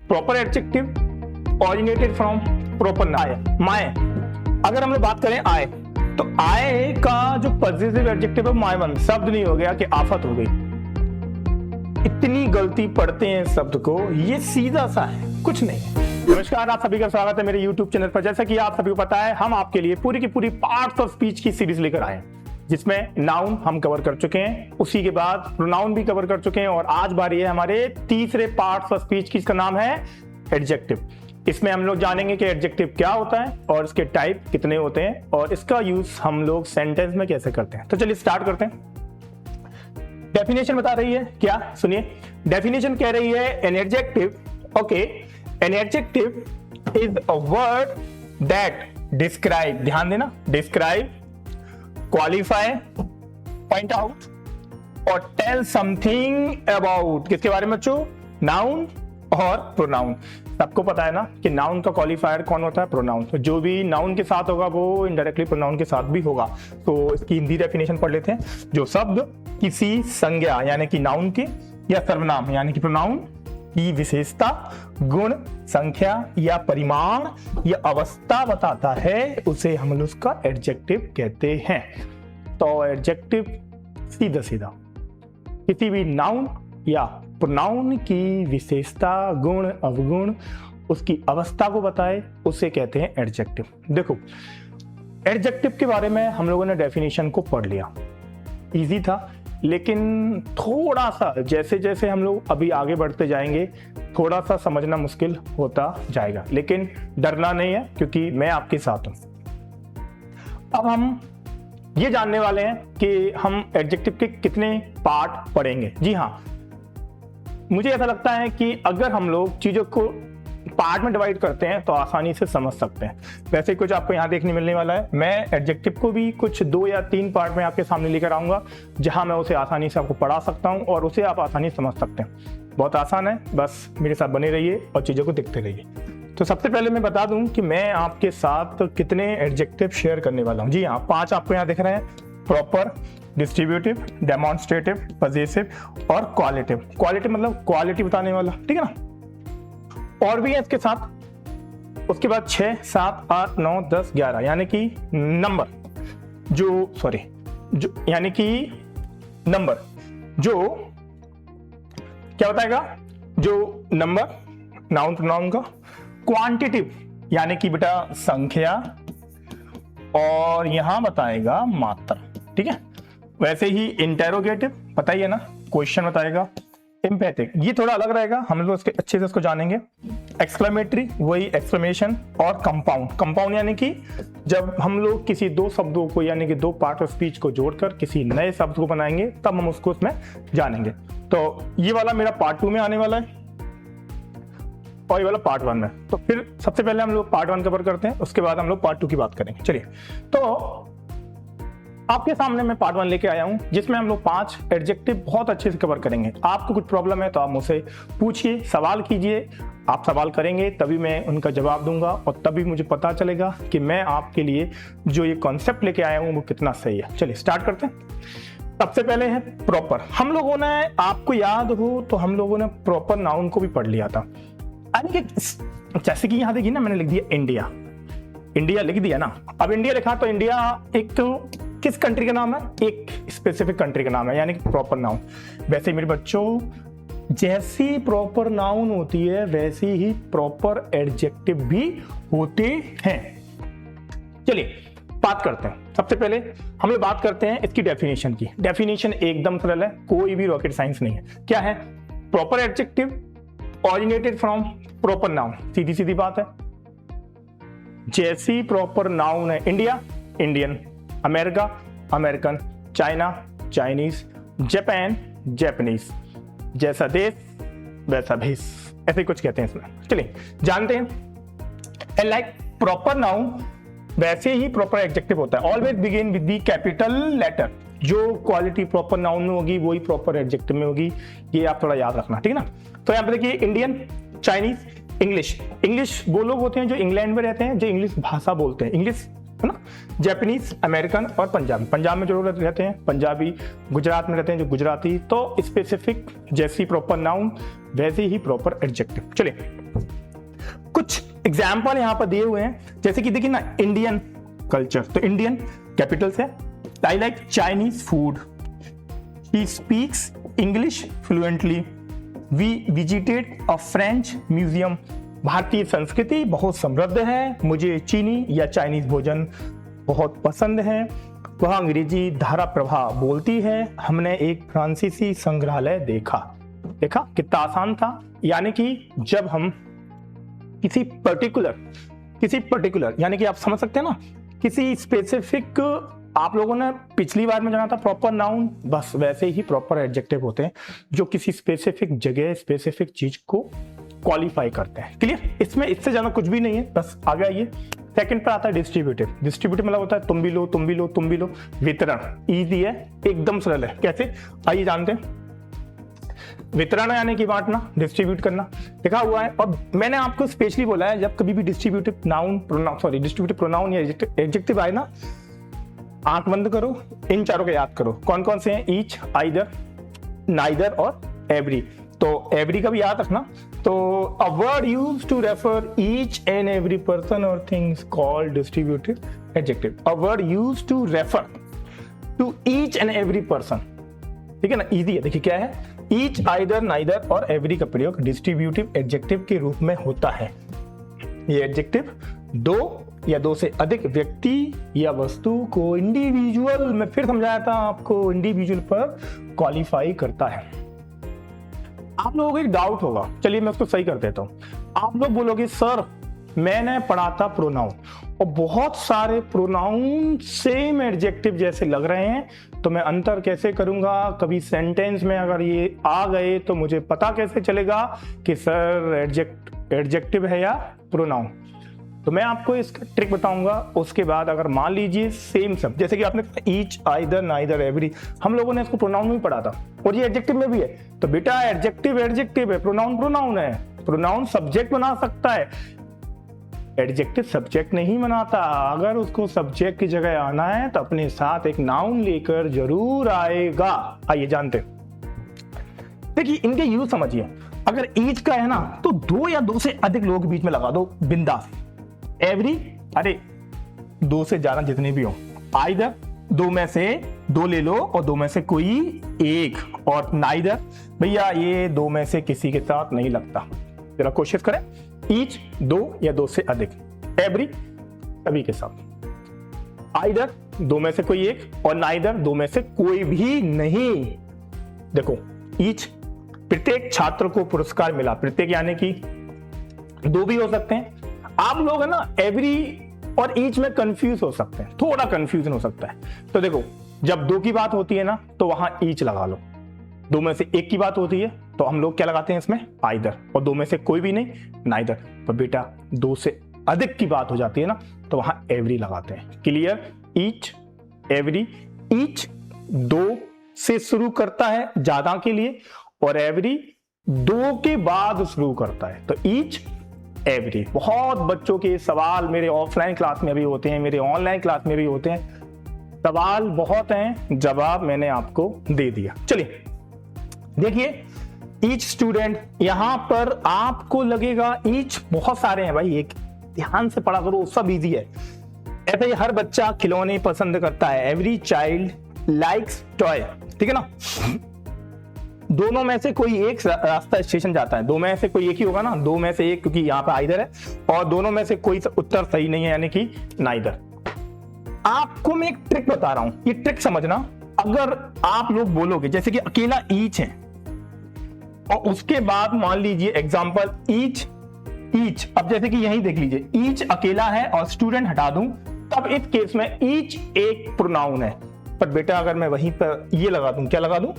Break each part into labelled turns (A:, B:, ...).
A: Proper adjective originated from proper noun my. अगर हम लोग बात करें आय, तो आय का जो पॉजिटिव एडजेक्टिव है मायवन, शब्द नहीं हो गया कि आफत हो गई। इतनी गलती पढ़ते हैं शब्द को, ये सीधा सा है, कुछ नहीं। नमस्कार, आप सभी का स्वागत है मेरे YouTube चैनल पर। जैसा कि आप सभी को पता है, हम आपके लिए पूरी की पूरी पार्ट्स ऑफ स्पीच की सीरीज लेकर आए हैं, जिसमें नाउन हम कवर कर चुके हैं, उसी के बाद प्रोनाउन भी कवर कर चुके हैं, और आज बारी है हमारे तीसरे पार्ट्स ऑफ स्पीच की, जिसका नाम है एडजेक्टिव। इसमें हम लोग जानेंगे कि एडजेक्टिव क्या होता है और इसके टाइप कितने होते हैं और इसका यूज हम लोग सेंटेंस में कैसे करते हैं। तो चलिए स्टार्ट करते हैं। डेफिनेशन बता रही है क्या, सुनिए। डेफिनेशन कह रही है an adjective, okay, an adjective is a word that describe, ध्यान देना, डिस्क्राइब, क्वालिफाई, पॉइंट आउट और टेल समथिंग अबाउट, किसके बारे में बच्चों? नाउन और प्रोनाउन। सबको पता है ना कि नाउन का क्वालिफायर कौन होता है? प्रोनाउन। तो जो भी नाउन के साथ होगा वो इनडायरेक्टली प्रोनाउन के साथ भी होगा। तो इसकी हिंदी डेफिनेशन पढ़ लेते हैं। जो शब्द किसी संज्ञा यानी कि नाउन की या सर्वनाम यानी कि प्रोनाउन की विशेषता, गुण, संख्या या परिमाण या अवस्था बताता है, उसे हम लोग उसका एडजेक्टिव कहते हैं। तो एडजेक्टिव सीधा सीधा किसी भी नाउन या प्रोनाउन की विशेषता, गुण, अवगुण, उसकी अवस्था को बताए, उसे कहते हैं एडजेक्टिव। देखो, एडजेक्टिव के बारे में हम लोगों ने डेफिनेशन को पढ़ लिया, इजी था, लेकिन थोड़ा सा जैसे जैसे हम लोग अभी आगे बढ़ते जाएंगे थोड़ा सा समझना मुश्किल होता जाएगा, लेकिन डरना नहीं है क्योंकि मैं आपके साथ हूं। अब हम ये जानने वाले हैं कि हम एडजेक्टिव के कितने पार्ट पढ़ेंगे। जी हाँ, मुझे ऐसा लगता है कि अगर हम लोग चीजों को पार्ट में डिवाइड करते हैं तो आसानी से समझ सकते हैं। वैसे कुछ आपको यहाँ देखने मिलने वाला है। मैं एडजेक्टिव को भी कुछ 2 या 3 पार्ट में आपके सामने लेकर आऊंगा, जहां मैं उसे आसानी से आपको पढ़ा सकता हूं और उसे आप आसानी से समझ सकते हैं। बहुत आसान है, बस मेरे साथ बने रहिए और चीजों को देखते रहिए। तो सबसे पहले मैं बता दूं कि मैं आपके साथ कितने एडजेक्टिव शेयर करने वाला हूँ। जी हाँ, 5 आपको यहाँ दिख रहे हैं, प्रॉपर, डिस्ट्रीब्यूटिव, डेमोन्स्ट्रेटिव, पजेसिव और क्वालिटिव। क्वालिटिव मतलब क्वालिटी बताने वाला, ठीक है ना। और भी है इसके साथ, उसके बाद 6, 7, 8, 9, 10, 11 यानी कि नंबर, जो यानी कि नंबर जो क्या बताएगा? जो नंबर, नाउन प्रोनाउन का। क्वांटिटिव यानी कि बेटा संख्या, और यहां बताएगा मात्रा, ठीक है। वैसे ही इंटेरोगेटिव पता ही है ना, क्वेश्चन बताएगा। एम्पैथिक ये थोड़ा अलग रहेगा, हम लोग उसके अच्छे से उसको जानेंगे। एक्सक्लेमेटरी वही एक्सक्लेमेशन, और कंपाउंड। कंपाउंड यानी कि जब हम लोग किसी 2 शब्दों को यानी कि 2 पार्ट ऑफ स्पीच को जोड़कर किसी नए शब्द को बनाएंगे, तब हम उसको उसमें जानेंगे। तो ये वाला मेरा पार्ट 2 में आने वाला है और ये वाला पार्ट 1 में। तो फिर सबसे पहले हम लोग पार्ट 1 कवर करते हैं, उसके बाद हम लोग पार्ट 2 की बात करेंगे। चलिए, तो आपके सामने मैं पार्ट 1 लेके आया हूं, जिसमें हम लोग 5 एडजेक्टिव बहुत अच्छे से कवर करेंगे। आपको कुछ प्रॉब्लम है तो आप मुझसे पूछिए, सवाल कीजिए। आप सवाल करेंगे तभी मैं उनका जवाब दूंगा और तभी मुझे पता चलेगा कि मैं आपके लिए जो ये कॉन्सेप्ट लेके आया हूं वो कितना सही है। चलिए स्टार्ट करते हैं। सबसे पहले है प्रॉपर। हम लोगों ने, आपको याद हो तो हम लोगों ने प्रॉपर नाउन को भी पढ़ लिया था। जैसे कि यहां देखिए ना, मैंने लिख दिया इंडिया, इंडिया लिख दिया ना। अब इंडिया लिखा तो इंडिया एक तो किस कंट्री का नाम है? एक स्पेसिफिक कंट्री का नाम है, यानी कि प्रॉपर नाउन। वैसे मेरे बच्चों, जैसी प्रॉपर नाउन होती है वैसे ही प्रॉपर एडजेक्टिव भी होते हैं। चलिए बात करते हैं। सबसे पहले हम लोग बात करते हैं इसकी डेफिनेशन की। डेफिनेशन एकदम सरल है, कोई भी रॉकेट साइंस नहीं है। क्या है? Proper adjective originated from proper noun. सीधी सीधी बात है। जैसी प्रॉपर नाउन है India, Indian, America, American, China, Chinese, Japan, Japanese, जैसा देश वैसा भेष, ऐसे कुछ कहते हैं इसमें। चलिए जानते हैं। एंड लाइक प्रॉपर नाउन वैसे ही प्रॉपर एडजेक्टिव होता है। Always begin with the capital letter. जो क्वालिटी प्रॉपर नाउन में होगी वही प्रॉपर एडजेक्टिव में होगी, ये आप थोड़ा याद रखना, ठीक है ना। तो यहाँ पे देखिए, इंडियन, चाइनीज, इंग्लिश। इंग्लिश वो लोग होते हैं जो इंग्लैंड में रहते हैं, जो इंग्लिश भाषा बोलते हैं। इंग्लिश है ना। जापानीज, अमेरिकन और पंजाबी, पंजाब में जो लोग रहते हैं पंजाबी, गुजरात में रहते हैं जो गुजराती। तो स्पेसिफिक जैसी प्रॉपर नाउन वैसे ही प्रॉपर एडजेक्टिव। चलिए कुछ एग्जाम्पल यहाँ पर दिए हुए हैं, जैसे कि देखिए ना, इंडियन कल्चर, तो इंडियन कैपिटल से, I like Chinese food, he speaks English fluently, we visited a French museum, भारतीय संस्कृति बहुत समृद्ध है, मुझे चीनी या चाइनीज भोजन बहुत पसंद है, वह अंग्रेजी धारा प्रवाह बोलती है, हमने एक फ्रांसीसी संग्रहालय देखा। देखा कितना आसान था। यानी कि जब हम किसी पर्टिकुलर यानी कि आप समझ सकते हैं ना, किसी स्पेसिफिक, आप लोगों ने पिछली बार में जाना था प्रॉपर नाउन, बस वैसे ही प्रॉपर एडजेक्टिव होते हैं जो किसी स्पेसिफिक जगह स्पेसिफिक चीज को क्वालिफाई करते हैं। क्लियर? इसमें इससे ज्यादा कुछ भी नहीं है, बस आगे आइए। सेकंड पर आता है डिस्ट्रीब्यूटिव। डिस्ट्रीब्यूटिव मतलब होता है तुम भी लो, तुम भी लो, तुम भी लो। वितरण इजी है, एकदम सरल है। कैसे, आइए जानते हैं। वितरण यानी कि बांटना, डिस्ट्रीब्यूट करना, लिखा हुआ है। और मैंने आपको स्पेशली बोला है, जब कभी भी डिस्ट्रीब्यूटिव प्रोनाउन या एडजेक्टिव आए ना, आंख बंद करो, इन चारों को याद करो। कौन कौन से हैं? ईच, आइदर, नाइदर और एवरी। तो एवरी का भी याद रखना। तो a word used to refer each and every person और things called distributive adjective. A word used to refer to each and every person, ठीक है ना, इजी है। देखिए क्या है, ईच, आइदर, नाइदर और एवरी का प्रयोग डिस्ट्रीब्यूटिव एडजेक्टिव के रूप में होता है। ये एडजेक्टिव दो या दो से अधिक व्यक्ति या वस्तु को इंडिविजुअल, मैं फिर समझाया था आपको, इंडिविजुअल पर क्वालिफाई करता है। आप लोगों को एक डाउट होगा, चलिए मैं उसको सही कर देता हूं। आप लोग बोलोगे सर मैंने पढ़ा था प्रोनाउन, और बहुत सारे प्रोनाउन सेम एडजेक्टिव जैसे लग रहे हैं, तो मैं अंतर कैसे करूंगा? कभी सेंटेंस में अगर ये आ गए तो मुझे पता कैसे चलेगा कि सर एडजेक्टिव है या प्रोनाउन? तो मैं आपको इसका ट्रिक बताऊंगा। उसके बाद अगर मान लीजिए सेम सब, जैसे कि आपने ईच, आइदर, नाइदर, एवरी, हम लोगों ने इसको प्रोनाउन में पढ़ा था और ये एडजेक्टिव में भी है, तो बेटा एडजेक्टिव एडजेक्टिव है, प्रोनाउन प्रोनाउन है। प्रोनाउन सब्जेक्ट बना सकता है, एडजेक्टिव सब्जेक्ट नहीं बनाता। अगर उसको सब्जेक्ट की जगह आना है तो अपने साथ एक नाउन लेकर जरूर आएगा। आइए जानते हैं। देखिए इनके यूज समझिए। अगर ईच का है ना, तो दो या दो से अधिक लोगों के बीच में लगा दो बिंदास। एवरी, अरे दो से ज्यादा जितने भी हो। आइदर, दो में से दो ले लो और दो में से कोई एक। और नाइदर, भैया ये दो में से किसी के साथ नहीं लगता। जरा कोशिश करें। ईच, दो या दो से अधिक। एवरी, सभी के साथ। आइदर, दो में से कोई एक, और नाइदर, दो में से कोई भी नहीं। देखो ईच, प्रत्येक छात्र को पुरस्कार मिला। प्रत्येक यानी कि दो भी हो सकते हैं। आप लोग है ना एवरी और ईच में कंफ्यूज हो सकते हैं, थोड़ा कंफ्यूजन हो सकता है। तो देखो जब दो की बात होती है ना, तो वहां ईच लगा लो। दो में से एक की बात होती है तो हम लोग क्या लगाते हैं इसमें? आइदर। और दो में से कोई भी नहीं, नाइदर। तो बेटा दो से अधिक की बात हो जाती है ना, तो वहां एवरी लगाते हैं। क्लियर? Each, every. ईच दो से शुरू करता है ज्यादा के लिए, और एवरी दो के बाद शुरू करता है। तो ईच, एवरी। बहुत बच्चों के सवाल मेरे ऑफलाइन क्लास में भी होते हैं, मेरे ऑनलाइन क्लास में भी होते हैं। सवाल बहुत हैं, जवाब मैंने आपको दे दिया। चलिए देखिए, ईच स्टूडेंट, यहां पर आपको लगेगा ईच बहुत सारे हैं भाई, एक ध्यान से पढ़ा करो, सब इजी है। ऐसे ही हर बच्चा खिलौने पसंद करता है। एवरी चाइल्ड लाइक्स टॉय, ठीक है ना। दोनों में से कोई एक रास्ता स्टेशन जाता है, दो में से कोई एक ही होगा ना, दो में से एक, क्योंकि यहाँ पे आइदर है, और दोनों में से कोई उत्तर सही नहीं है, यानी कि नाइदर। आपको मैं एक ट्रिक बता रहा हूं, ये ट्रिक समझना। अगर आप लोग बोलोगे जैसे कि अकेला ईच है, और उसके बाद मान लीजिए एग्जांपल ईच, ईच, अब जैसे कि यही देख लीजिए, ईच अकेला है और स्टूडेंट हटा दूं, तब इस केस में ईच एक प्रोनाउन है। पर बेटा अगर मैं वहीं पर ये लगा दूं, क्या लगा दूं?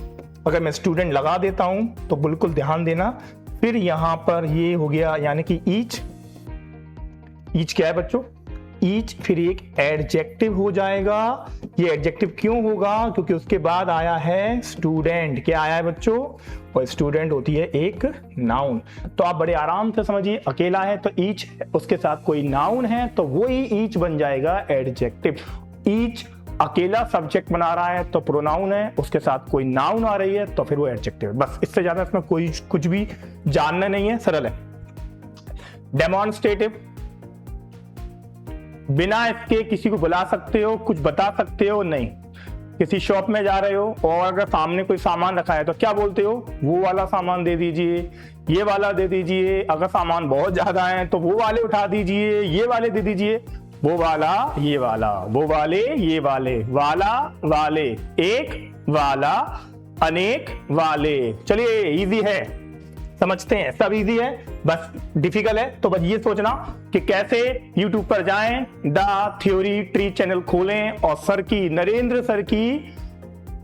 A: अगर मैं स्टूडेंट लगा देता हूं तो बिल्कुल ध्यान देना, फिर यहां पर ये हो गया, यानी कि ईच, ईच क्या है बच्चों? ईच फिर एक एडजेक्टिव हो जाएगा। ये एडजेक्टिव क्यों होगा? क्योंकि उसके बाद आया है स्टूडेंट। क्या आया है बच्चों? और स्टूडेंट होती है एक नाउन। तो आप बड़े आराम से समझिए, अकेला है तो ईच, उसके साथ कोई नाउन है तो वो ही ईच बन जाएगा एडजेक्टिव। ईच अकेला सब्जेक्ट बना रहा है तो प्रोनाउन है, उसके साथ कोई नाउन आ रही है तो फिर वो एडजेक्टिव। बस इससे ज्यादा इसमें कोई कुछ भी जानना नहीं है, सरल है। डेमोन्स्ट्रेटिव, बिना इसके किसी को बुला सकते हो, कुछ बता सकते हो नहीं। किसी शॉप में जा रहे हो और अगर सामने कोई सामान रखा है तो क्या बोलते हो? वो वाला सामान दे दीजिए, ये वाला दे दीजिए। अगर सामान बहुत ज्यादा है तो वो वाले उठा दीजिए, ये वाले दे दीजिए, वो वाला, ये वाला, वो वाले, ये वाले, वाला, वाले, एक वाला, अनेक वाले। चलिए इजी है, समझते हैं, सब इजी है, बस डिफिकल्ट है तो बस ये सोचना कि कैसे YouTube पर जाएं, द थ्योरी ट्री चैनल खोलें और सर की, नरेंद्र सर की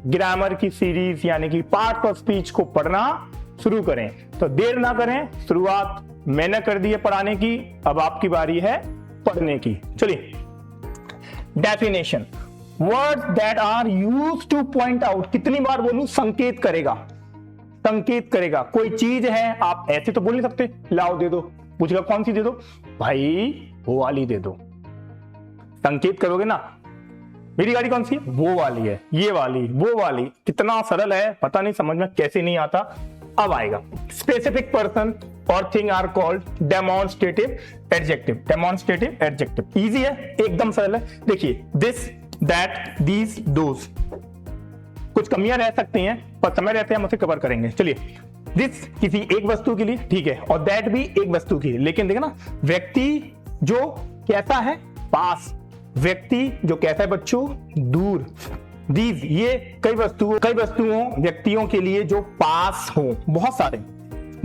A: ग्रामर की सीरीज यानी कि पार्ट ऑफ स्पीच को पढ़ना शुरू करें। तो देर ना करें, शुरुआत मैंने कर दी है पढ़ाने की, अब आपकी बारी है पढ़ने की। चलिए, definition, words that are used to point out. कितनी बार बोलूं? संकेत करेगा, संकेत करेगा। कोई चीज है, आप ऐसे तो बोल नहीं सकते लाओ दे दो, पूछेगा कौन सी दे दो, भाई वो वाली दे दो। संकेत करोगे ना, मेरी गाड़ी कौन सी है? वो वाली है, ये वाली, वो वाली। कितना सरल है, पता नहीं समझ में कैसे नहीं आता, अब आएगा। स्पेसिफिक पर्सन और thing are called demonstrative adjective. Demonstrative adjective easy है, एकदम सरल है। देखिए, दिस, दैट, दीज, दोज। कुछ कमियां रह सकती हैं पर समय रहते हम उसे कवर करेंगे। चलिए, दिस किसी एक वस्तु के लिए, ठीक है, और दैट भी एक वस्तु की। लेकिन देखो ना, व्यक्ति जो कैसा है, पास। व्यक्ति जो कैसा है बच्चों, दूर। दीज, ये कई वस्तुओं व्यक्तियों के लिए जो पास हो, बहुत सारे।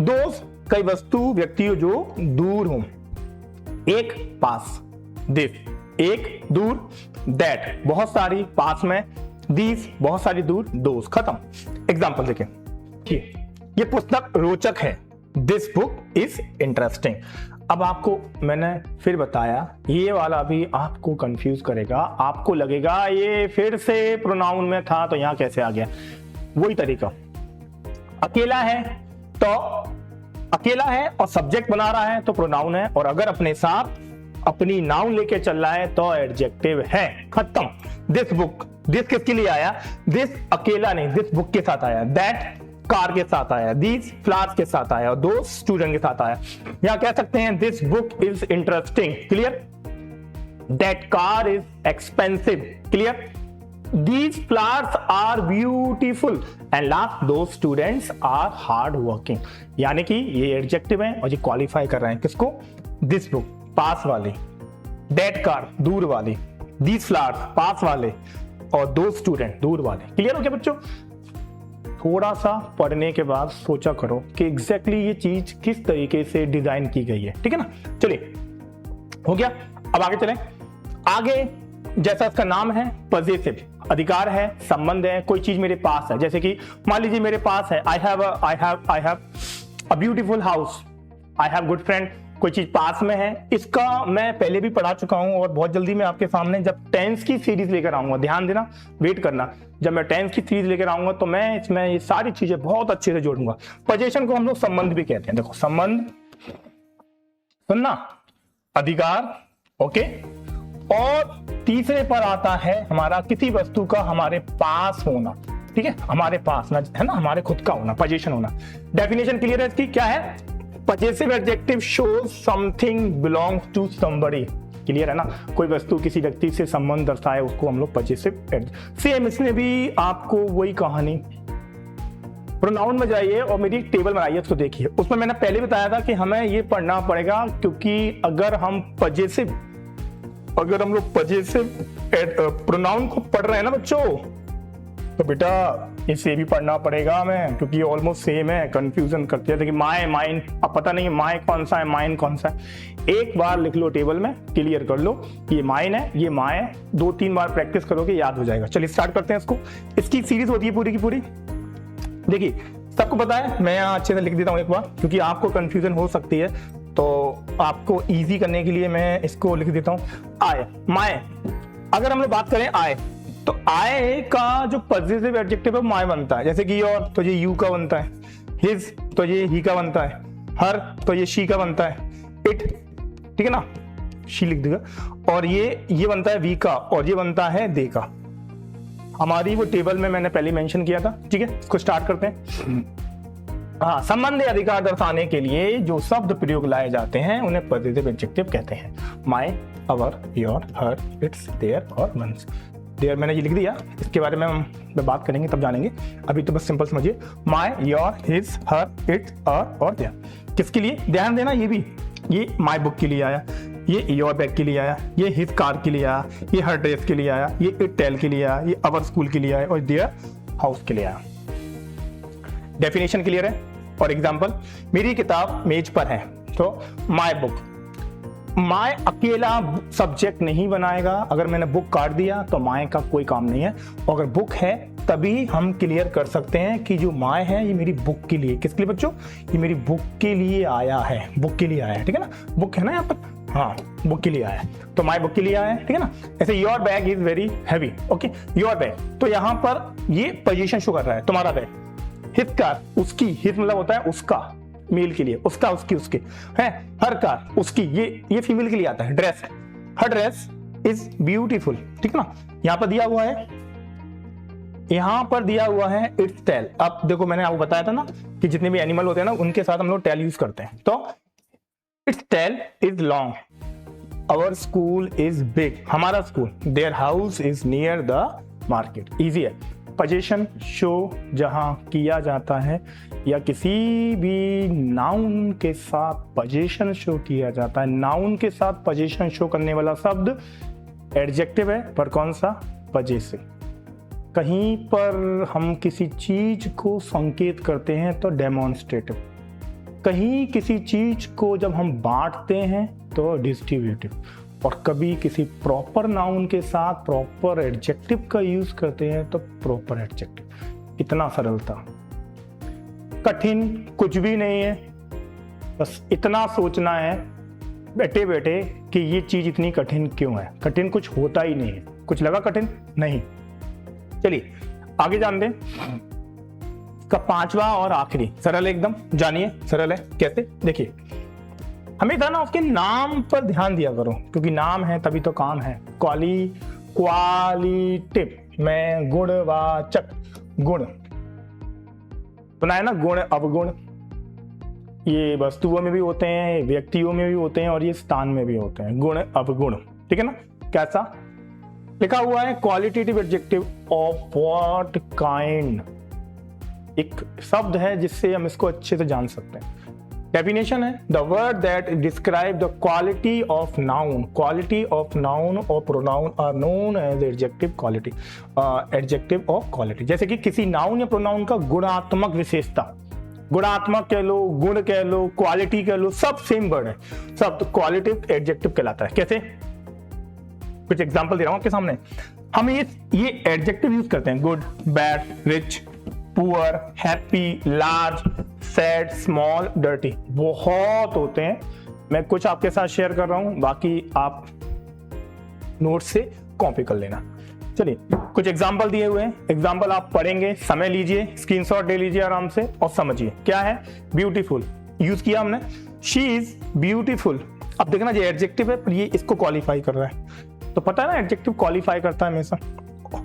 A: दोस्त, कई वस्तु व्यक्तियों जो दूर हो। एक पास, दिस एक दूर, दैट बहुत सारी पास में, दीज बहुत सारी दूर, दोस्त। खत्म। एग्जाम्पल देखें, ठीक, ये पुस्तक रोचक है, दिस बुक इज इंटरेस्टिंग। अब आपको मैंने फिर बताया, ये वाला भी आपको कंफ्यूज करेगा, आपको लगेगा ये फिर से प्रोनाउन में था तो यहां कैसे आ गया। वही तरीका, अकेला है तो अकेला है और सब्जेक्ट बना रहा है तो प्रोनाउन है, और अगर अपने साथ अपनी नाउन लेके चल रहा है तो एडजेक्टिव है। खत्म। दिस बुक, दिस किसके लिए आया? दिस अकेला नहीं, दिस बुक के साथ आया। दैट कार के साथ आया, दीज फ्लावर्स के साथ आया, और दो स्टूडेंट के साथ आया। यहां कह सकते हैं this book is interesting, clear. That car is expensive, clear. These flowers are beautiful and last those students are hard working। यानी कि ये एडजेक्टिव है और ये क्वालिफाई कर रहे हैं किसको? This book पास वाले, that car दूर वाले, these flowers पास वाले, और those student दूर वाले। क्लियर हो क्या बच्चों? थोड़ा सा पढ़ने के बाद सोचा करो कि एग्जैक्टली ये चीज किस तरीके से डिजाइन की गई है, ठीक है ना। चलिए, हो गया। अब आगे चलें। आगे जैसा इसका नाम है, पॉजेसिव, अधिकार है, संबंध है, कोई चीज मेरे पास है। जैसे कि मान लीजिए मेरे पास है, I have a beautiful house, I have good friend. कोई चीज पास में है, इसका मैं पहले भी पढ़ा चुका हूं और बहुत जल्दी मैं आपके सामने जब टेंस की सीरीज लेकर आऊंगा, ध्यान देना, वेट करना, जब मैं टेंस की सीरीज लेकर आऊंगा तो मैं इसमें ये सारी चीजें बहुत अच्छे से जोड़ूंगा। पोजीशन को हम लोग संबंध भी कहते हैं। देखो, संबंध, सुनना, अधिकार, ओके, और तीसरे पर आता है हमारा किसी वस्तु का हमारे पास होना, ठीक है, हमारे पास ना, है ना, हमारे खुद का होना, पोजीशन होना। डेफिनेशन क्लियर है इसकी, क्या है? Possessive adjective shows something belongs to somebody. Clear है ना, कोई वस्तु किसी व्यक्ति से संबंध दर्शाए उसको हम लोग पॉजेसिव। सेम इसमें भी आपको वही कहानी, प्रोनाउन में जाइए और मेरी एक टेबल बनाइए, उसको देखिए। उसमें मैंने पहले बताया था कि हमें ये पढ़ना पड़ेगा, क्योंकि अगर हम पॉजेसिव, अगर हम लोग पॉजेसिव प्रोनाउन को पढ़ रहे हैं ना बच्चों, तो बेटा इसे भी पढ़ना पड़ेगा हमें, क्योंकि ऑलमोस्ट सेम है, कंफ्यूजन करते हैं कि माय, माइन, अब पता नहीं माय कौन सा है, माइन कौन सा है। एक बार लिख लो टेबल में, क्लियर कर लो, ये माइन है, ये माय है, 2-3 बार प्रैक्टिस करोगे याद हो जाएगा। चलिए स्टार्ट करते हैं इसको। इसकी सीरीज होती है पूरी की पूरी। देखिए, सबको पता है, मैं यहाँ अच्छे से लिख देता हूँ एक बार, क्योंकि आपको कंफ्यूजन हो सकती है, तो आपको इजी करने के लिए मैं इसको लिख देता हूं आए, माय। अगर हम लोग बात करें आए, तो आए का जो पॉजिटिव एडजेक्टिव है माय बनता है। जैसे कि योर तो ये यू का बनता है, हिज तो ये ही का बनता है, हर तो ये शी का बनता है, इट ठीक है ना, शी लिख देगा, और ये बनता है वी का, और ये बनता है दे का। हमारी वो टेबल में मैंने पहले मेंशन किया था। ठीक है, इसको स्टार्ट करते हैं। हाँ, संबंध या अधिकार दर्शाने के लिए जो शब्द प्रयोग लाए जाते हैं उन्हें पॉजिटिव एडजेक्टिव कहते हैं। My, our, your, her, its, their और वंस। देयर मैंने ये लिख दिया, इसके बारे में हम बात करेंगे तब जानेंगे, अभी तो बस सिंपल समझिए। My, your, his, her, it's, और देयर। किसके लिए ध्यान देना, ये माय बुक के लिए आया, ये योर बैग के लिए आया, ये हिज कार के लिए आया, ये हर ड्रेस के लिए आया, ये इट टेल के लिए आया, ये अवर स्कूल के लिए आया, और देयर हाउस के लिए आया। डेफिनेशन क्लियर है। और एग्जांपल, मेरी किताब मेज पर है, तो माय बुक। माय अकेला सब्जेक्ट नहीं बनाएगा। अगर मैंने बुक काट दिया तो माय का कोई काम नहीं है, और अगर बुक है तभी हम क्लियर कर सकते हैं कि जो माय है ये मेरी बुक के लिए। किसके लिए बच्चों? ये मेरी बुक के लिए आया है, बुक के लिए आया है। ठीक है ना, बुक है ना यहाँ पर, हाँ बुक के लिए आया है, तो माय बुक के लिए आया है। ठीक है ना। ऐसे your bag is very heavy, okay, your bag, तो यहाँ पर ये पोजीशन शो कर रहा है, तुम्हारा बैग। हिज कार, उसकी, हिज मतलब होता है उसका, मेल के लिए, उसका, उसकी, उसके है। हर कार, उसकी, ये फीमेल के लिए आता है। Dress, her dress is beautiful. ठीक है ना, यहाँ पर दिया हुआ है, यहाँ पर दिया हुआ है इट्स टेल। अब देखो मैंने आपको बताया था ना कि जितने भी एनिमल होते हैं ना उनके साथ हम लोग टेल यूज करते हैं। तो its tail is long, our school is big, हमारा school, their house is near the market. Easy है। पोजीशन शो जहां किया जाता है या किसी भी नाउन के साथ पोजीशन शो किया जाता है, नाउन के साथ पोजीशन शो करने वाला शब्द एडजेक्टिव है, पर कौन सा? पजेसिव। कहीं पर हम किसी चीज को संकेत करते हैं तो डेमोन्स्ट्रेटिव, कहीं किसी चीज को जब हम बांटते हैं तो डिस्ट्रीब्यूटिव, और कभी किसी प्रॉपर नाउन के साथ प्रॉपर एडजेक्टिव का यूज करते हैं तो प्रॉपर एडजेक्टिव। इतना सरलता, कठिन कुछ भी नहीं है, बस इतना सोचना है बैठे बैठे कि ये चीज इतनी कठिन क्यों है। कठिन कुछ होता ही नहीं है। कुछ लगा कठिन? नहीं। चलिए आगे जानते हैं। का पांचवा और आखिरी सरल, एकदम जानिए सरल है कैसे। देखिए, हमेशा ना उसके नाम पर ध्यान दिया करो, क्योंकि नाम है तभी तो काम है। क्वालिटिव में गुणवाचक, गुण सुना है ना, गुण अवगुण, ये वस्तुओं में भी होते हैं, व्यक्तियों में भी होते हैं, और ये स्थान में भी होते हैं, गुण अवगुण। ठीक है ना। कैसा लिखा हुआ है? Qualitative adjective of what kind, एक शब्द है जिससे हम इसको अच्छे से जान सकते हैं। डेफिनेशन है, the word that describe the quality of noun, quality of noun और pronoun are known as adjective quality, adjective of quality. जैसे कि किसी नाउन या प्रोनाउन का गुणात्मक विशेषता, गुणात्मक कह लो, गुण कह लो, क्वालिटी कह लो, सब सेम वर्ड है, सब क्वालिटिव एडजेक्टिव कहलाता है। कैसे? कुछ एग्जांपल दे रहा हूं आपके सामने। हम ये एडजेक्टिव यूज करते हैं, good, bad, rich, poor, happy, large, sad, small, dirty, बहुत होते हैं। मैं कुछ आपके साथ शेयर कर रहा हूं, बाकी आप नोट से कॉपी कर लेना। चलिए कुछ एग्जांपल दिए हुए हैं, एग्जांपल आप पढ़ेंगे, समय लीजिए, स्क्रीनशॉट ले लीजिए आराम से और समझिए। क्या है? ब्यूटीफुल यूज किया हमने, शी इज ब्यूटीफुल। अब देखना ये एडजेक्टिव है पर ये इसको क्वालिफाई कर रहा है, तो पता है ना एडजेक्टिव क्वालिफाई करता है हमेशा।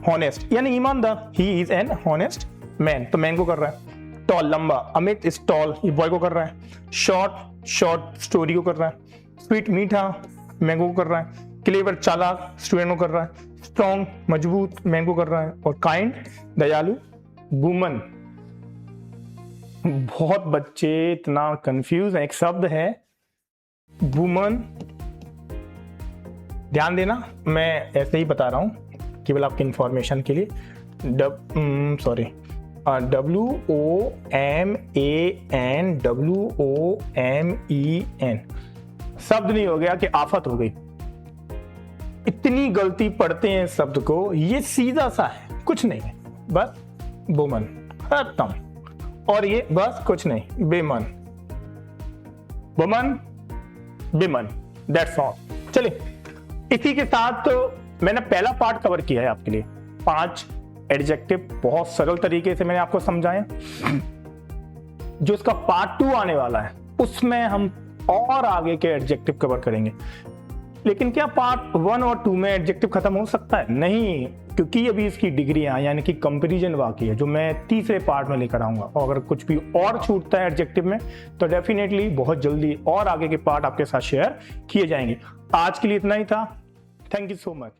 A: हॉनेस्ट यानी ईमानदार, he is an honest man, तो मैन को कर रहा है। टॉल लंबा, अमित इज टॉल, ये बॉय को कर रहा है। शॉर्ट शॉर्ट स्टोरी को कर रहा है। स्वीट मीठा, मैंगो को कर रहा है। क्लेवर चालाक, स्टूडेंट को कर रहा है। स्ट्रॉन्ग मजबूत, मैन को कर रहा है। और काइंड दयालु, वुमन। बहुत बच्चे इतना कंफ्यूज है, एक शब्द है वुमन, ध्यान देना मैं ऐसे ही बता रहा हूं केवल आपकी इंफॉर्मेशन के लिए। WOMAN, शब्द नहीं हो गया कि आफत हो गई। इतनी गलती पढ़ते हैं शब्द को, ये सीधा सा है, कुछ नहीं है, बस वुमन खत्म। और ये बस कुछ नहीं, बेमन, वुमन विमन, दैट्स ऑल। चलिए, इसी के साथ तो मैंने पहला पार्ट कवर किया है आपके लिए। 5 एडजेक्टिव बहुत सरल तरीके से मैंने आपको समझाया। जो इसका पार्ट 2 आने वाला है उसमें हम और आगे के एडजेक्टिव कवर करेंगे। लेकिन क्या पार्ट 1 और 2 में एडजेक्टिव खत्म हो सकता है? नहीं, क्योंकि अभी इसकी डिग्रियां यानी कि कंपैरिजन बाकी है जो मैं तीसरे पार्ट में लेकर आऊंगा। और अगर कुछ भी और छूटता है एडजेक्टिव में तो डेफिनेटली बहुत जल्दी और आगे के पार्ट आपके साथ शेयर किए जाएंगे। आज के लिए इतना ही था। Thank you so much.